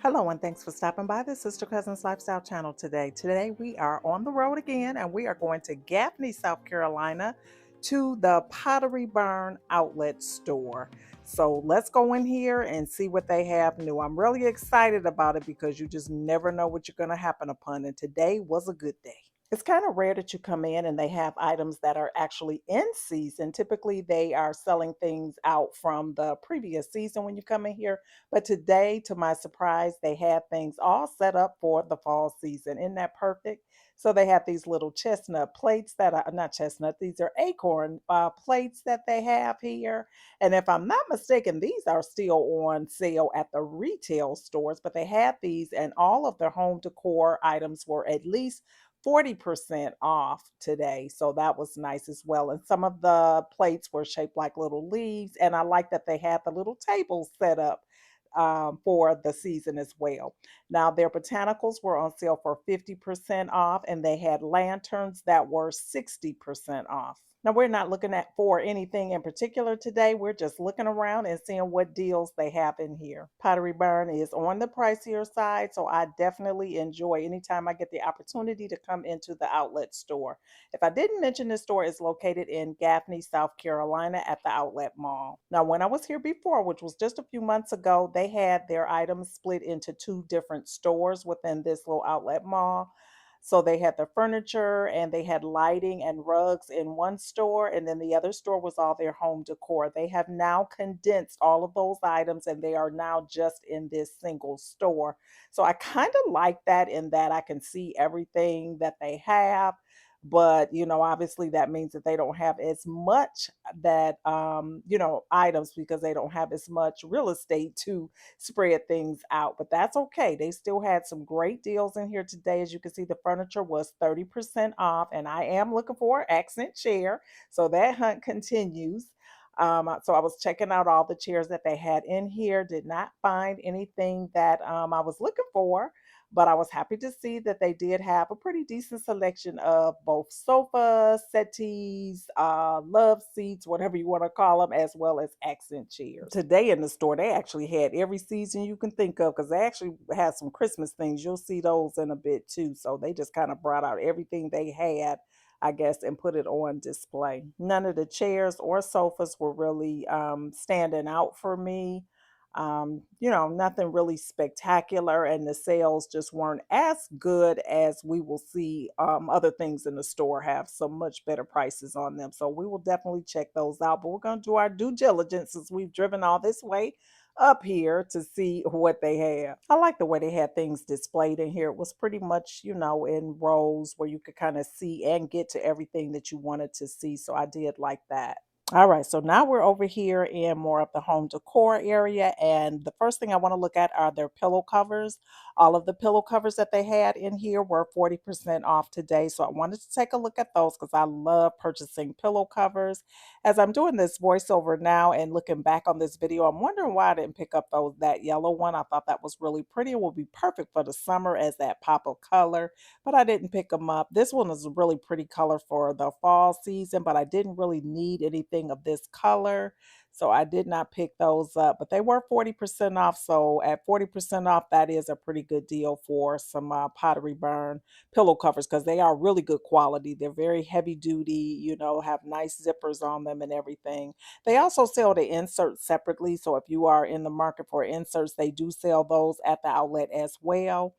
Hello, and thanks for stopping by the Sister Cousins Lifestyle channel today. Today, we are on the road again, and we are going to Gaffney, South Carolina to the Pottery Barn Outlet Store. So let's go in here and see what they have new. I'm really excited about it because you just never know what you're going to happen upon, and today was a good day. It's kind of rare that you come in and they have items that are actually in season. Typically, they are selling things out from the previous season when you come in here. But today, to my surprise, they had things all set up for the fall season. Isn't that perfect? So they have these little chestnut plates that are not chestnut, these are acorn plates that they have here. And if I'm not mistaken, these are still on sale at the retail stores, but they had these, and all of their home decor items were at least 40% off today. So that was nice as well. And some of the plates were shaped like little leaves. And I like that they had the little tables set up for the season as well. Now, their botanicals were on sale for 50% off, and they had lanterns that were 60% off. Now, we're not looking at for anything in particular today. We're just looking around and seeing what deals they have in here. Pottery Barn is on the pricier side, so I definitely enjoy anytime I get the opportunity to come into the outlet store. If I didn't mention, this store is located in Gaffney, South Carolina at the Outlet Mall. Now, when I was here before, which was just a few months ago, they had their items split into two different stores within this little outlet mall. So they had the furniture and they had lighting and rugs in one store, and then the other store was all their home decor. They have now condensed all of those items and they are now just in this single store. So I kind of like that in that I can see everything that they have. But obviously that means that they don't have as much that items because they don't have as much real estate to spread things out. But that's okay. They still had some great deals in here today. As you can see, the furniture was 30% off, and I am looking for an accent chair. So that hunt continues. So I was checking out all the chairs that they had in here, did not find anything that I was looking for, but I was happy to see that they did have a pretty decent selection of both sofas, settees, love seats, whatever you want to call them, as well as accent chairs. Today in the store, they actually had every season you can think of because they actually had some Christmas things. You'll see those in a bit too. So they just kind of brought out everything they had, I guess, and put it on display. None of the chairs or sofas were really standing out for me. Nothing really spectacular, and the sales just weren't as good as we will see other things in the store have some much better prices on them. So we will definitely check those out, but we're going to do our due diligence since we've driven all this way up here to see what they have. I like the way they had things displayed in here. It was pretty much, in rows where you could kind of see and get to everything that you wanted to see. So I did like that. All right, so now we're over here in more of the home decor area, and the first thing I want to look at are their pillow covers. All of the pillow covers that they had in here were 40% off today, so I wanted to take a look at those because I love purchasing pillow covers. As I'm doing this voiceover now and looking back on this video, I'm wondering why I didn't pick up that yellow one. I thought that was really pretty. It would be perfect for the summer as that pop of color, but I didn't pick them up. This one is a really pretty color for the fall season, but I didn't really need anything of this color, so I did not pick those up. But they were 40% off, so at 40% off, that is a pretty good deal for some Pottery Barn pillow covers because they are really good quality. They're very heavy duty, have nice zippers on them and everything. They also sell the inserts separately, so if you are in the market for inserts, they do sell those at the outlet as well.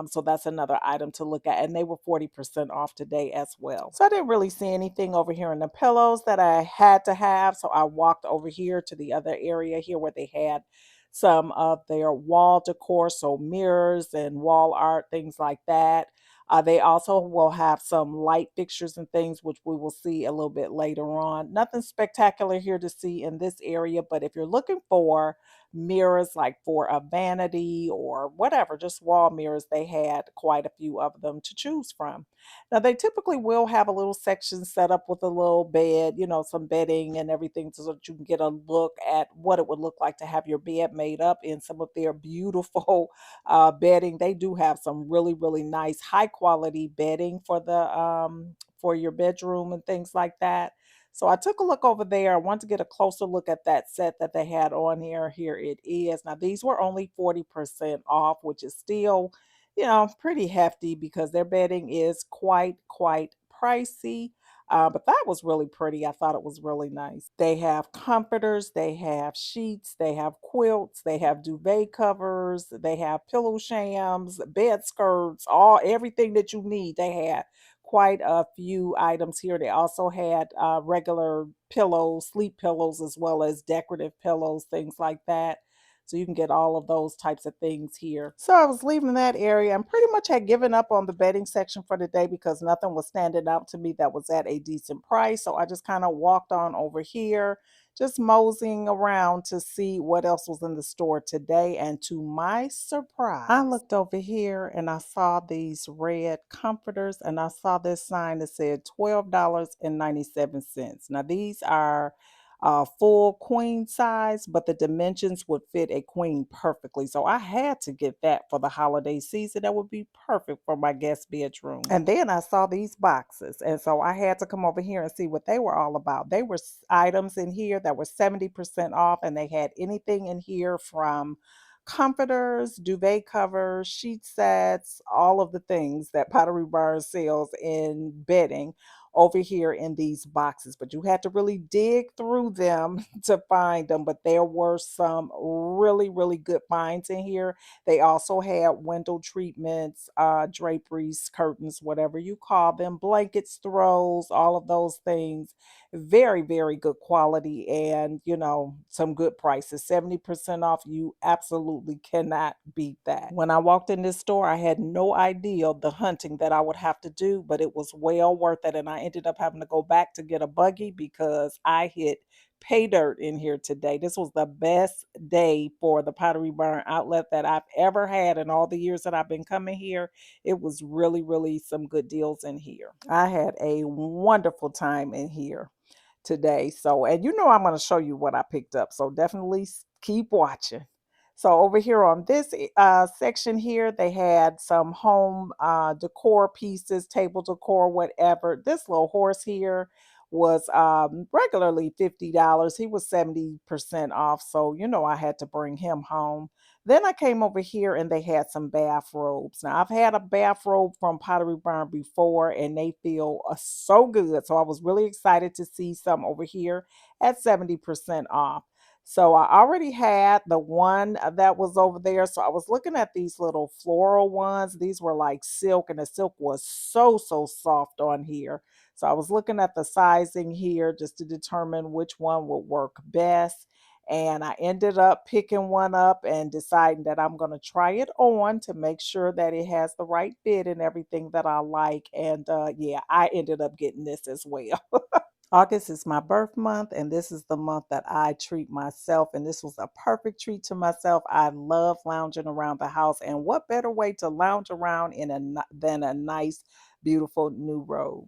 So that's another item to look at. And they were 40% off today as well. So I didn't really see anything over here in the pillows that I had to have. So I walked over here to the other area here where they had some of their wall decor, so mirrors and wall art, things like that. They also will have some light fixtures and things, which we will see a little bit later on. Nothing spectacular here to see in this area, but if you're looking for mirrors like for a vanity or whatever, just wall mirrors, they had quite a few of them to choose from. Now, they typically will have a little section set up with a little bed, some bedding and everything so that you can get a look at what it would look like to have your bed made up in some of their beautiful bedding. They do have some really, really nice, high quality bedding for the for your bedroom and things like that. So I took a look over there. I wanted to get a closer look at that set that they had on here. Here it is. Now, these were only 40% off, which is still, pretty hefty because their bedding is quite pricey. But that was really pretty. I thought it was really nice. They have comforters, they have sheets, they have quilts, they have duvet covers, they have pillow shams, bed skirts, all everything that you need. They had quite a few items here. They also had regular pillows, sleep pillows, as well as decorative pillows, things like that. So you can get all of those types of things here. So I was leaving that area and pretty much had given up on the bedding section for the day because nothing was standing out to me that was at a decent price. So I just kind of walked on over here, just moseying around to see what else was in the store today. And to my surprise, I looked over here and I saw these red comforters and I saw this sign that said $12.97. Now these are full queen size, but the dimensions would fit a queen perfectly. So I had to get that for the holiday season. That would be perfect for my guest bedroom. And then I saw these boxes. And so I had to come over here and see what they were all about. They were items in here that were 70% off, and they had anything in here from comforters, duvet covers, sheet sets, all of the things that Pottery Barn sells in bedding over here in these boxes, but you had to really dig through them to find them. But there were some really good finds in here. They also had window treatments, draperies, curtains, whatever you call them, blankets, throws, all of those things. Very good quality, and some good prices. 70% off. You absolutely cannot beat that. When I walked in this store, I had no idea the hunting that I would have to do, but it was well worth it. And I ended up having to go back to get a buggy because I hit pay dirt in here today. This was the best day for the Pottery Barn outlet that I've ever had in all the years that I've been coming here. It was really some good deals in here. I had a wonderful time in here today. So, and I'm going to show you what I picked up. So definitely keep watching. So over here on this section here, they had some home decor pieces, table decor, whatever. This little horse here was regularly $50. He was 70% off. So, I had to bring him home. Then I came over here and they had some bathrobes. Now, I've had a bathrobe from Pottery Barn before and they feel so good. So I was really excited to see some over here at 70% off. So I already had the one that was over there. So I was looking at these little floral ones. These were like silk, and the silk was so soft on here. So I was looking at the sizing here just to determine which one would work best. And I ended up picking one up and deciding that I'm going to try it on to make sure that it has the right fit and everything that I like. And yeah, I ended up getting this as well. August is my birth month, and this is the month that I treat myself. And this was a perfect treat to myself. I love lounging around the house, and what better way to lounge around than a nice, beautiful new robe?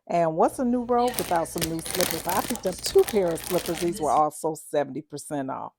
And what's a new robe without some new slippers? I picked up two pair of slippers. These were also 70% off.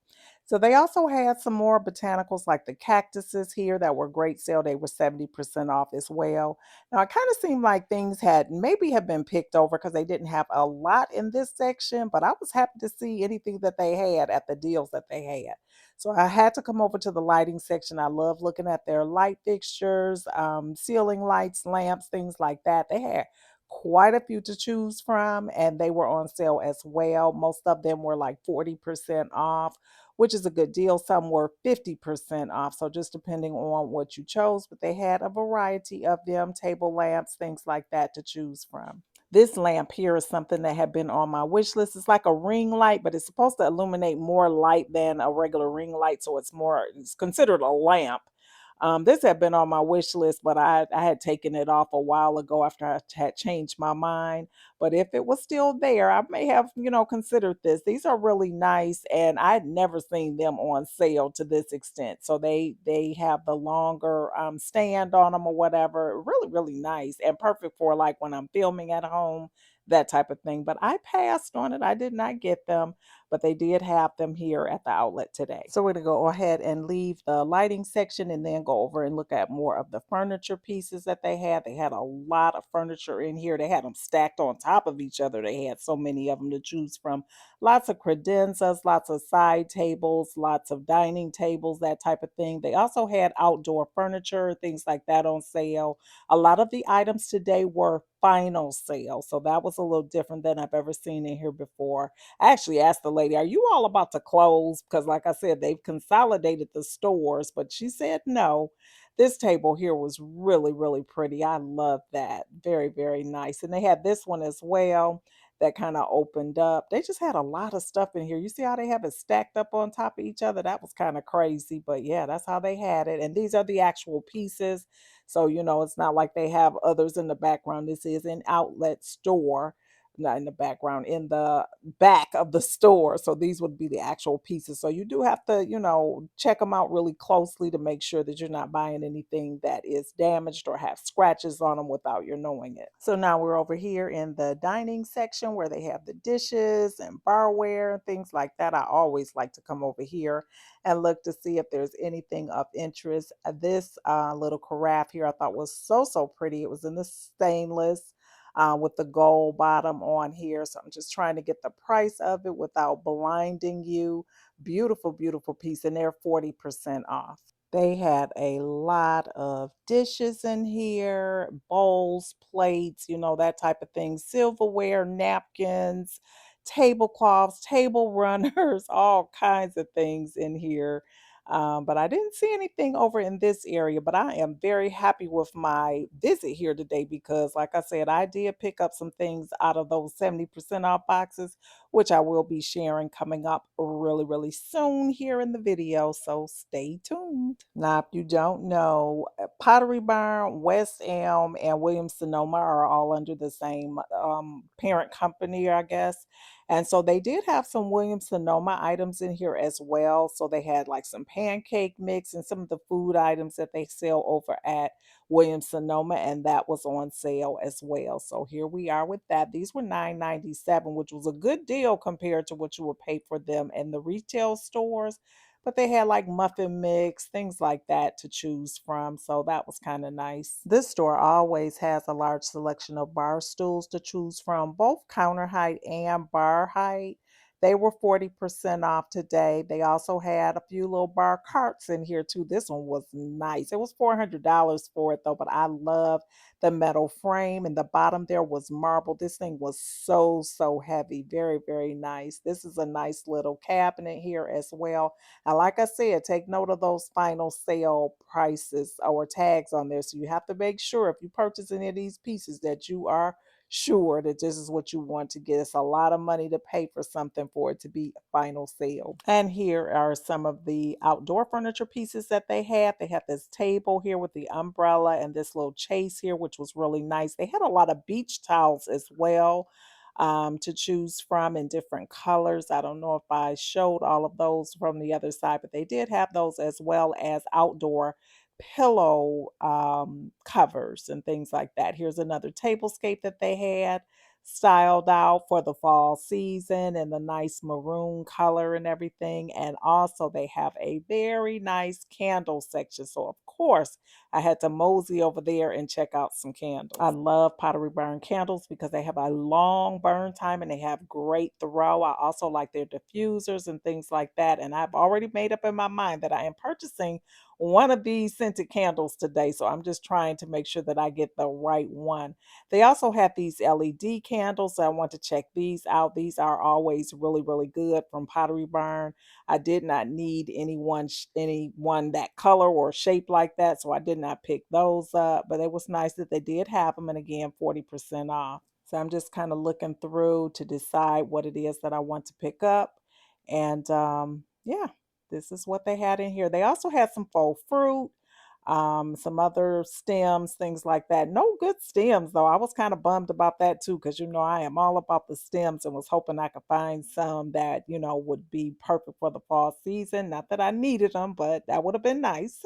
So they also had some more botanicals like the cactuses here that were great sale. They were 70% off as well. Now, it kind of seemed like things had maybe have been picked over because they didn't have a lot in this section, but I was happy to see anything that they had at the deals that they had. So I had to come over to the lighting section. I love looking at their light fixtures, ceiling lights, lamps, things like that. They had quite a few to choose from, and they were on sale as well. Most of them were like 40% off, which is a good deal. Some were 50% off. So just depending on what you chose, but they had a variety of them, table lamps, things like that to choose from. This lamp here is something that had been on my wish list. It's like a ring light, but it's supposed to illuminate more light than a regular ring light. So it's considered a lamp. This had been on my wish list, but I had taken it off a while ago after I had changed my mind. But if it was still there, I may have, considered this. These are really nice, and I had never seen them on sale to this extent. So they have the longer stand on them or whatever. Really nice and perfect for like when I'm filming at home, that type of thing. But I passed on it. I did not get them. but they did have them here at the outlet today. So we're going to go ahead and leave the lighting section and then go over and look at more of the furniture pieces that they had. They had a lot of furniture in here. They had them stacked on top of each other. They had so many of them to choose from. Lots of credenzas, lots of side tables, lots of dining tables, that type of thing. They also had outdoor furniture, things like that on sale. A lot of the items today were final sale, so that was a little different than I've ever seen in here before. I actually asked the lady, "Are you all about to close?" Because, like I said, they've consolidated the stores, but she said no. This table here was really, really pretty. I love that. Very, very nice. And they had this one as well that kind of opened up. They just had a lot of stuff in here. You see how they have it stacked up on top of each other? That was kind of crazy, but yeah, that's how they had it. And these are the actual pieces. So, it's not like they have others in the background. This is an outlet store, not in the background, in the back of the store. So these would be the actual pieces. So you do have to, check them out really closely to make sure that you're not buying anything that is damaged or have scratches on them without your knowing it. So now we're over here in the dining section where they have the dishes and barware and things like that. I always like to come over here and look to see if there's anything of interest. This little carafe here I thought was so, so pretty. It was in the stainless with the gold bottom on here. So I'm just trying to get the price of it without blinding you. Beautiful, beautiful piece. And they're 40% off. They had a lot of dishes in here, bowls, plates, that type of thing, silverware, napkins, tablecloths, table runners, all kinds of things in here. But I didn't see anything over in this area, but I am very happy with my visit here today because, like I said, I did pick up some things out of those 70% off boxes, which I will be sharing coming up really, really soon here in the video. So stay tuned. Now, if you don't know, Pottery Barn, West Elm, and Williams Sonoma are all under the same parent company, I guess. And so they did have some Williams Sonoma items in here as well. So they had like some pancake mix and some of the food items that they sell over at Williams Sonoma, and that was on sale as well. So here we are with that. These were $9.97, which was a good deal compared to what you would pay for them in the retail stores. But they had like muffin mix, things like that to choose from. So that was kind of nice. This store always has a large selection of bar stools to choose from, both counter height and bar height. They were 40% off today. They also had a few little bar carts in here too. This one was nice. It was $400 for it though, but I love the metal frame, and the bottom there was marble. This thing was so, so heavy. Very, very nice. This is a nice little cabinet here as well. And like I said, take note of those final sale prices or tags on there. So you have to make sure if you purchase any of these pieces that you are sure that this is what you want to get. It's a lot of money to pay for something for it to be a final sale. And here are some of the outdoor furniture pieces that they had. They had this table here with the umbrella and this little chase here, which was really nice. They had a lot of beach towels as well to choose from in different colors. I don't know if I showed all of those from the other side, but they did have those as well as outdoor pillow covers and things like that. Here's another tablescape that they had styled out for the fall season and the nice maroon color and everything. And also they have a very nice candle section. So of course I had to mosey over there and check out some candles. I love Pottery Barn candles because they have a long burn time and they have great throw. I also like their diffusers and things like that. And I've already made up in my mind that I am purchasing one of these scented candles today. So I'm just trying to make sure that I get the right one. They also have these LED candles. So I want to check these out. These are always really, really good from Pottery Barn. I did not need anyone that color or shape like that, so I did not pick those up. But it was nice that they did have them, and again, 40% off. So I'm just kind of looking through to decide what it is that I want to pick up. And yeah, this is what they had in here. They also had some faux fruit. some other stems, things like that. No good stems though. I was kind of bummed about that too, because I am all about the stems and was hoping I could find some that would be perfect for the fall season. Not that I needed them, but that would have been nice.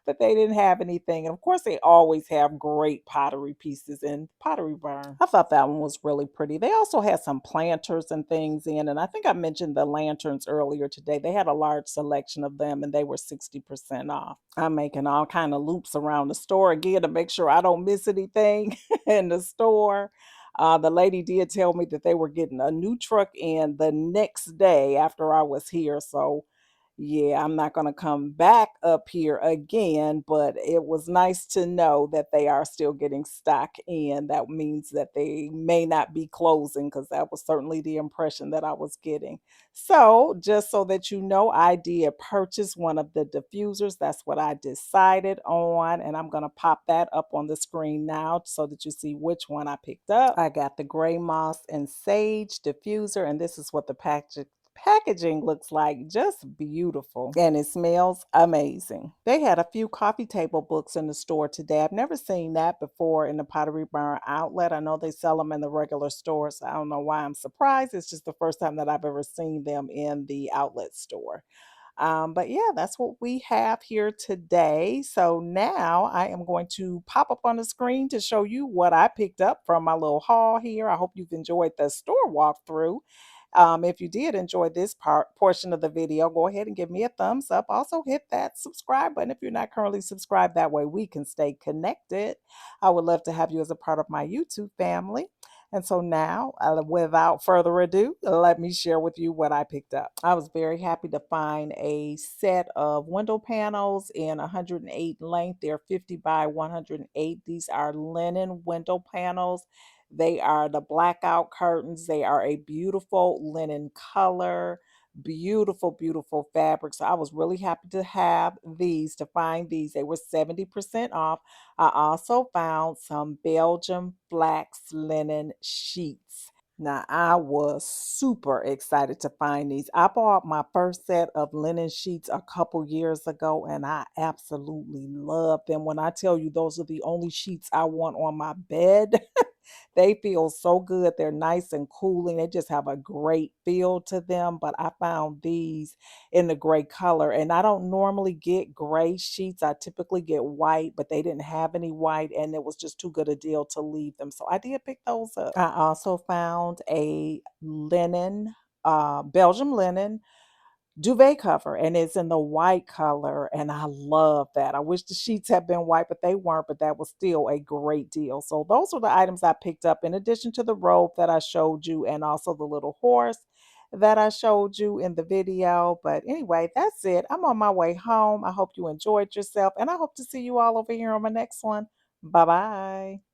But they didn't have anything. And of course, they always have great pottery pieces in Pottery Barn. I thought that one was really pretty. They also had some planters and things in, and I think I mentioned the lanterns earlier today. They had a large selection of them, and they were 60% off. I'm making all kind of loops around the store again to make sure I don't miss anything in the store. The lady did tell me that they were getting a new truck in the next day after I was here. So yeah, I'm not going to come back up here again, but it was nice to know that they are still getting stock in. That means that they may not be closing, because that was certainly the impression that I was getting. So, just so that you know, I did purchase one of the diffusers. That's what I decided on, and I'm going to pop that up on the screen now so that you see which one I picked up. I got the gray moss and sage diffuser, and this is what the packaging looks like. Just beautiful, and it smells amazing. They had a few coffee table books in the store today. I've never seen that before in the Pottery Barn outlet. I know they sell them in the regular stores. I don't know why I'm surprised. It's just the first time that I've ever seen them in the outlet store. But yeah, that's what we have here today. So now I am going to pop up on the screen to show you what I picked up from my little haul here. I hope you've enjoyed the store walkthrough. If you did enjoy this portion of the video, go ahead and give me a thumbs up. Also, hit that subscribe button if you're not currently subscribed. That way we can stay connected. I would love to have you as a part of my YouTube family. And so now, without further ado, let me share with you what I picked up. I was very happy to find a set of window panels in 108 length. They're 50 by 108. These are linen window panels. They are the blackout curtains. They are a beautiful linen color, beautiful, beautiful fabric. So I was really happy to have these, to find these. They were 70% off. I also found some Belgium flax linen sheets. Now, I was super excited to find these. I bought my first set of linen sheets a couple years ago, and I absolutely love them. When I tell you those are the only sheets I want on my bed, they feel so good. They're nice and cooling. They just have a great feel to them. But I found these in the gray color, and I don't normally get gray sheets. I typically get white, but they didn't have any white, and it was just too good a deal to leave them. So I did pick those up. I also found a linen, Belgium linen duvet cover, and it's in the white color, and I love that. I wish the sheets had been white, but they weren't, but that was still a great deal. So those were the items I picked up, in addition to the robe that I showed you, and also the little horse that I showed you in the video. But anyway, that's it. I'm on my way home. I hope you enjoyed yourself, and I hope to see you all over here on my next one. Bye bye.